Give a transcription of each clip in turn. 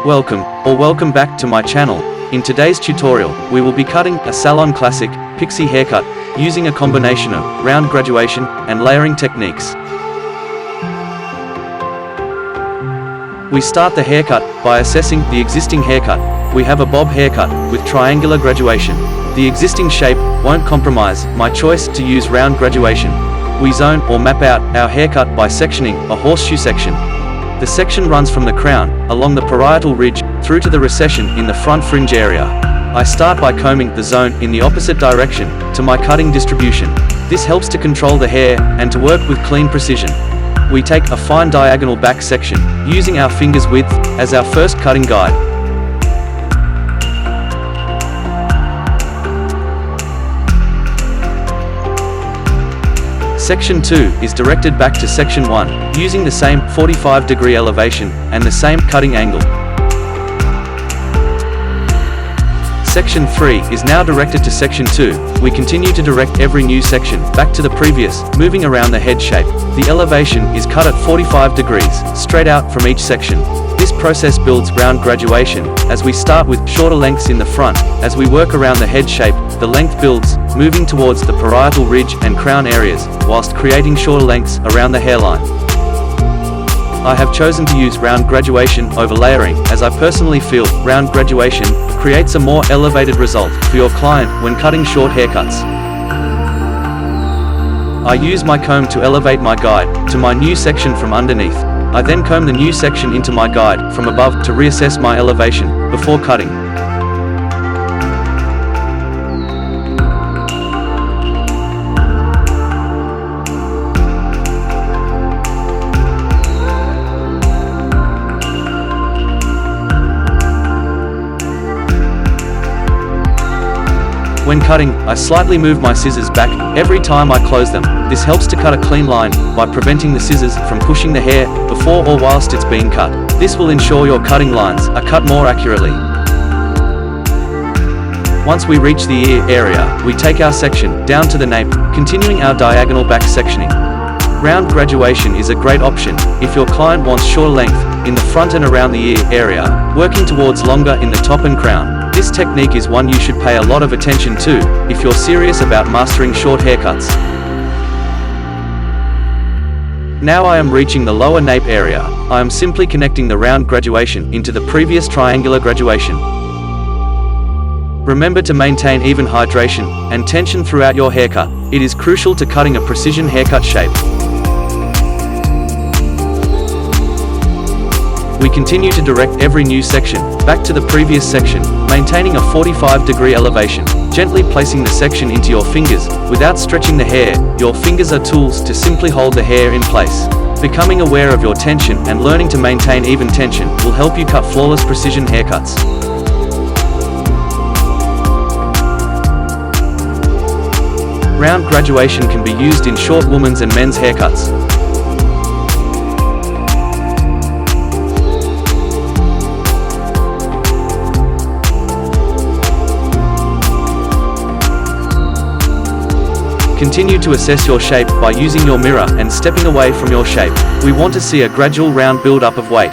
Welcome back to my channel. In today's tutorial, we will be cutting a salon classic, Pixie haircut, using a combination of round graduation and layering techniques. We start the haircut by assessing the existing haircut. We have a bob haircut with triangular graduation. The existing shape won't compromise my choice to use round graduation. We zone or map out our haircut by sectioning a horseshoe section. The section runs from the crown, along the parietal ridge, through to the recession in the front fringe area. I start by combing the zone in the opposite direction to my cutting distribution. This helps to control the hair and to work with clean precision. We take a fine diagonal back section, using our finger's width as our first cutting guide. Section 2 is directed back to Section 1, using the same 45-degree elevation and the same cutting angle. Section 3 is now directed to Section 2. We continue to direct every new section back to the previous, moving around the head shape. The elevation is cut at 45 degrees, straight out from each section. This process builds round graduation, as we start with shorter lengths in the front. As we work around the head shape, the length builds, moving towards the parietal ridge and crown areas, whilst creating shorter lengths around the hairline. I have chosen to use round graduation over layering, as I personally feel round graduation creates a more elevated result for your client when cutting short haircuts. I use my comb to elevate my guide to my new section from underneath. I then comb the new section into my guide from above to reassess my elevation before cutting. When cutting, I slightly move my scissors back every time I close them. This helps to cut a clean line by preventing the scissors from pushing the hair before or whilst it's being cut. This will ensure your cutting lines are cut more accurately. Once we reach the ear area, we take our section down to the nape, continuing our diagonal back sectioning. Round graduation is a great option if your client wants shorter length in the front and around the ear area, working towards longer in the top and crown. This technique is one you should pay a lot of attention to if you're serious about mastering short haircuts. Now I am reaching the lower nape area. I am simply connecting the round graduation into the previous triangular graduation. Remember to maintain even hydration and tension throughout your haircut. It is crucial to cutting a precision haircut shape. We continue to direct every new section back to the previous section, maintaining a 45-degree elevation. Gently placing the section into your fingers without stretching the hair. Your fingers are tools to simply hold the hair in place. Becoming aware of your tension and learning to maintain even tension will help you cut flawless precision haircuts. Round graduation can be used in short women's and men's haircuts. Continue to assess your shape by using your mirror and stepping away from your shape. We want to see a gradual round build-up of weight.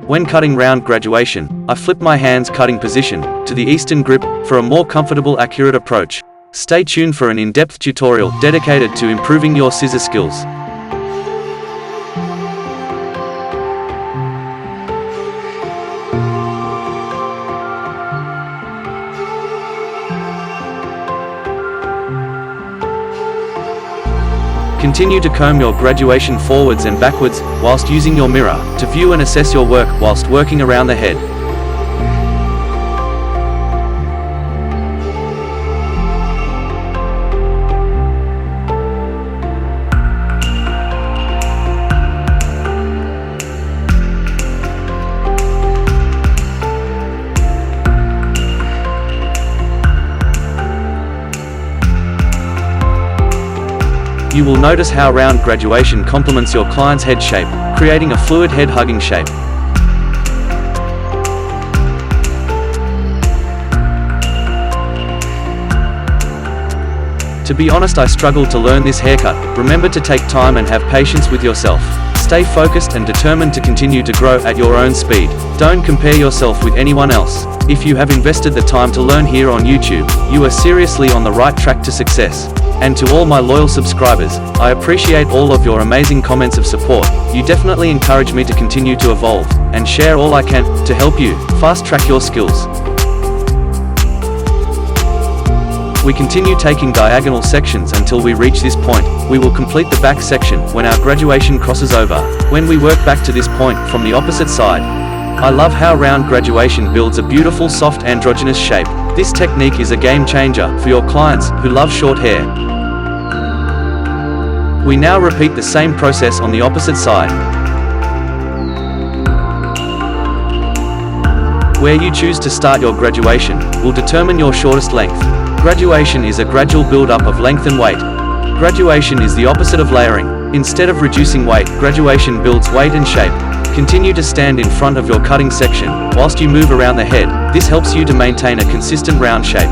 When cutting round graduation, I flip my hands cutting position to the Eastern grip for a more comfortable, accurate approach. Stay tuned for an in-depth tutorial dedicated to improving your scissor skills. Continue to comb your graduation forwards and backwards, whilst using your mirror to view and assess your work whilst working around the head. You will notice how round graduation complements your client's head shape, creating a fluid head-hugging shape. To be honest, I struggled to learn this haircut. Remember to take time and have patience with yourself. Stay focused and determined to continue to grow at your own speed. Don't compare yourself with anyone else. If you have invested the time to learn here on YouTube, you are seriously on the right track to success. And to all my loyal subscribers, I appreciate all of your amazing comments of support. You definitely encourage me to continue to evolve, and share all I can, to help you fast-track your skills. We continue taking diagonal sections until we reach this point. We will complete the back section when our graduation crosses over, when we work back to this point from the opposite side. I love how round graduation builds a beautiful soft androgynous shape. This technique is a game changer for your clients who love short hair. We now repeat the same process on the opposite side. Where you choose to start your graduation will determine your shortest length. Graduation is a gradual build-up of length and weight. Graduation is the opposite of layering. Instead of reducing weight, graduation builds weight and shape. Continue to stand in front of your cutting section whilst you move around the head. This helps you to maintain a consistent round shape.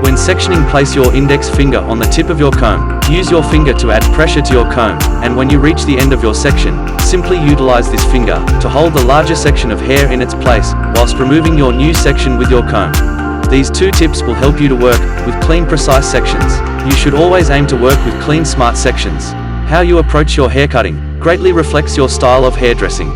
When sectioning, place your index finger on the tip of your comb. Use your finger to add pressure to your comb, and when you reach the end of your section, simply utilize this finger to hold the larger section of hair in its place, whilst removing your new section with your comb. These two tips will help you to work with clean, precise sections. You should always aim to work with clean, smart sections. How you approach your haircutting greatly reflects your style of hairdressing.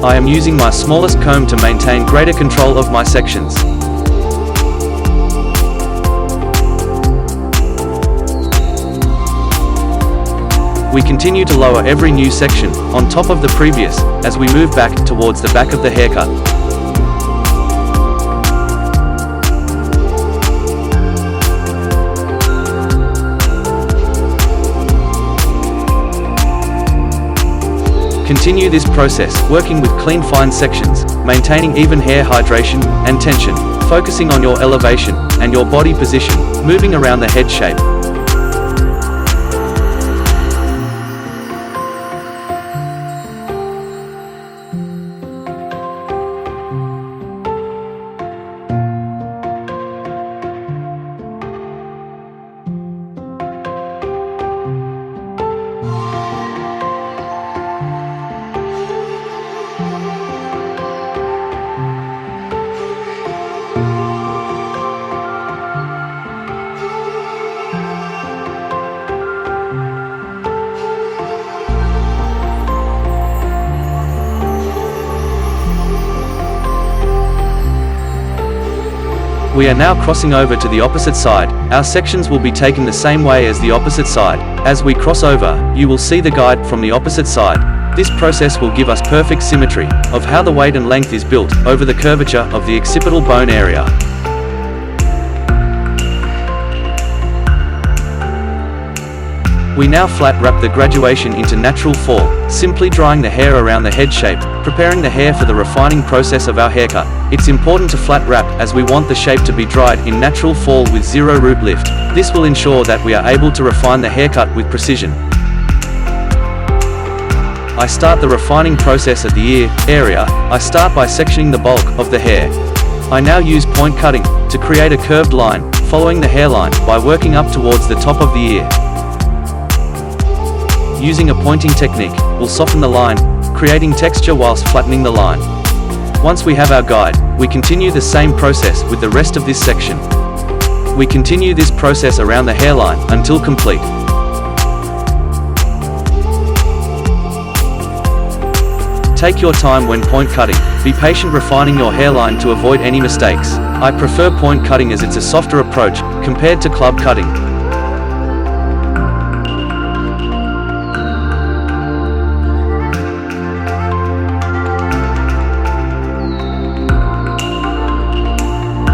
I am using my smallest comb to maintain greater control of my sections. We continue to lower every new section on top of the previous as we move back towards the back of the haircut. Continue this process, working with clean, fine sections, maintaining even hair hydration and tension, focusing on your elevation and your body position, moving around the head shape. We are now crossing over to the opposite side. Our sections will be taken the same way as the opposite side. As we cross over, you will see the guide from the opposite side. This process will give us perfect symmetry of how the weight and length is built over the curvature of the occipital bone area. We now flat wrap the graduation into natural fall, simply drying the hair around the head shape, preparing the hair for the refining process of our haircut. It's important to flat wrap as we want the shape to be dried in natural fall with zero root lift. This will ensure that we are able to refine the haircut with precision. I start the refining process at the ear area. I start by sectioning the bulk of the hair. I now use point cutting to create a curved line, following the hairline by working up towards the top of the ear. Using a pointing technique will soften the line, creating texture whilst flattening the line. Once we have our guide, we continue the same process with the rest of this section. We continue this process around the hairline until complete. Take your time when point cutting. Be patient refining your hairline to avoid any mistakes. I prefer point cutting as it's a softer approach compared to club cutting.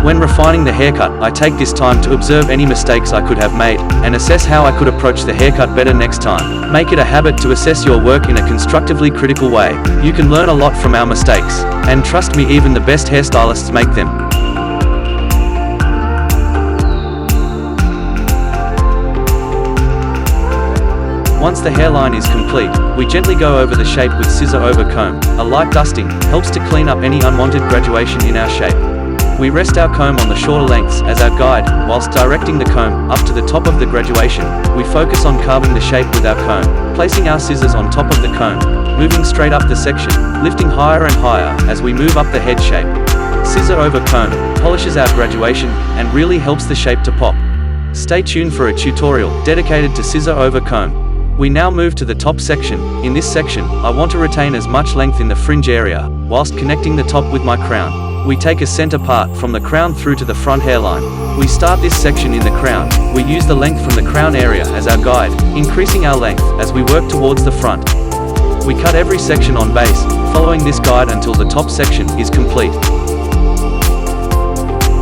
When refining the haircut, I take this time to observe any mistakes I could have made, and assess how I could approach the haircut better next time. Make it a habit to assess your work in a constructively critical way. You can learn a lot from our mistakes, and trust me, even the best hairstylists make them. Once the hairline is complete, we gently go over the shape with scissor over comb. A light dusting helps to clean up any unwanted graduation in our shape. We rest our comb on the shorter lengths as our guide, whilst directing the comb up to the top of the graduation. We focus on carving the shape with our comb, placing our scissors on top of the comb, moving straight up the section, lifting higher and higher as we move up the head shape. Scissor over comb polishes our graduation and really helps the shape to pop. Stay tuned for a tutorial dedicated to scissor over comb. We now move to the top section. In this section, I want to retain as much length in the fringe area, whilst connecting the top with my crown. We take a center part from the crown through to the front hairline. We start this section in the crown. We use the length from the crown area as our guide, increasing our length as we work towards the front. We cut every section on base, following this guide until the top section is complete.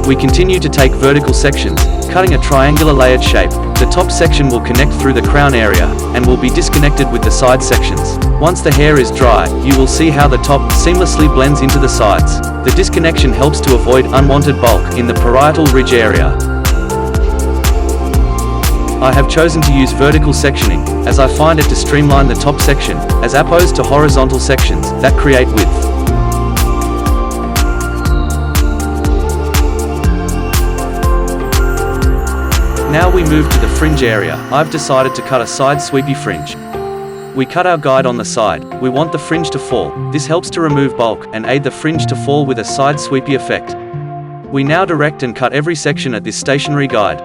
We continue to take vertical sections, cutting a triangular layered shape. The top section will connect through the crown area, and will be disconnected with the side sections. Once the hair is dry, you will see how the top seamlessly blends into the sides. The disconnection helps to avoid unwanted bulk in the parietal ridge area. I have chosen to use vertical sectioning, as I find it to streamline the top section, as opposed to horizontal sections that create width. Now we move to the fringe area. I've decided to cut a side sweepy fringe. We cut our guide on the side. We want the fringe to fall. This helps to remove bulk and aid the fringe to fall with a side sweepy effect. We now direct and cut every section at this stationary guide.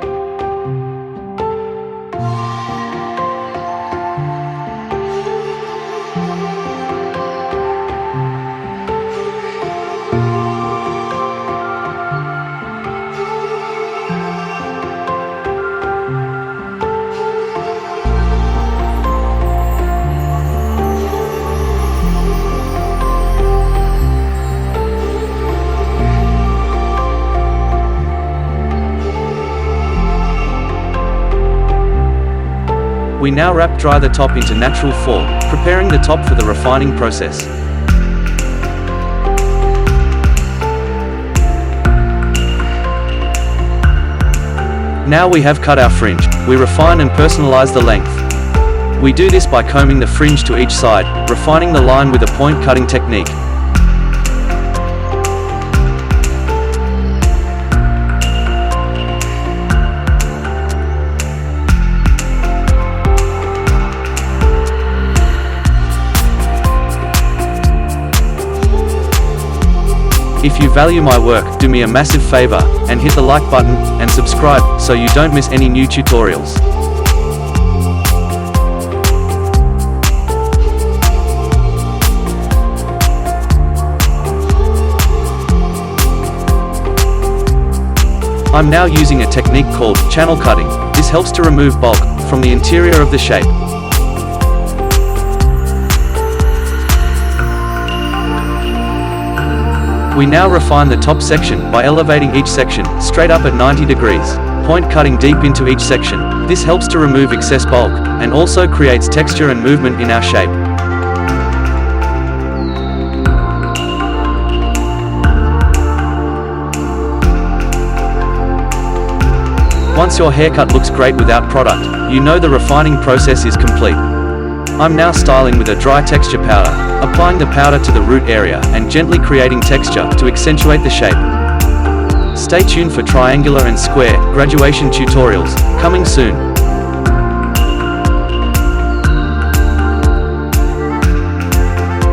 We now wrap dry the top into natural fall, preparing the top for the refining process. Now we have cut our fringe. We refine and personalize the length. We do this by combing the fringe to each side, refining the line with a point cutting technique. If you value my work, do me a massive favor, and hit the like button, and subscribe, so you don't miss any new tutorials. I'm now using a technique called channel cutting. This helps to remove bulk from the interior of the shape. We now refine the top section by elevating each section straight up at 90 degrees, point cutting deep into each section. This helps to remove excess bulk, and also creates texture and movement in our shape. Once your haircut looks great without product, you know the refining process is complete. I'm now styling with a dry texture powder, applying the powder to the root area and gently creating texture to accentuate the shape. Stay tuned for triangular and square graduation tutorials, coming soon.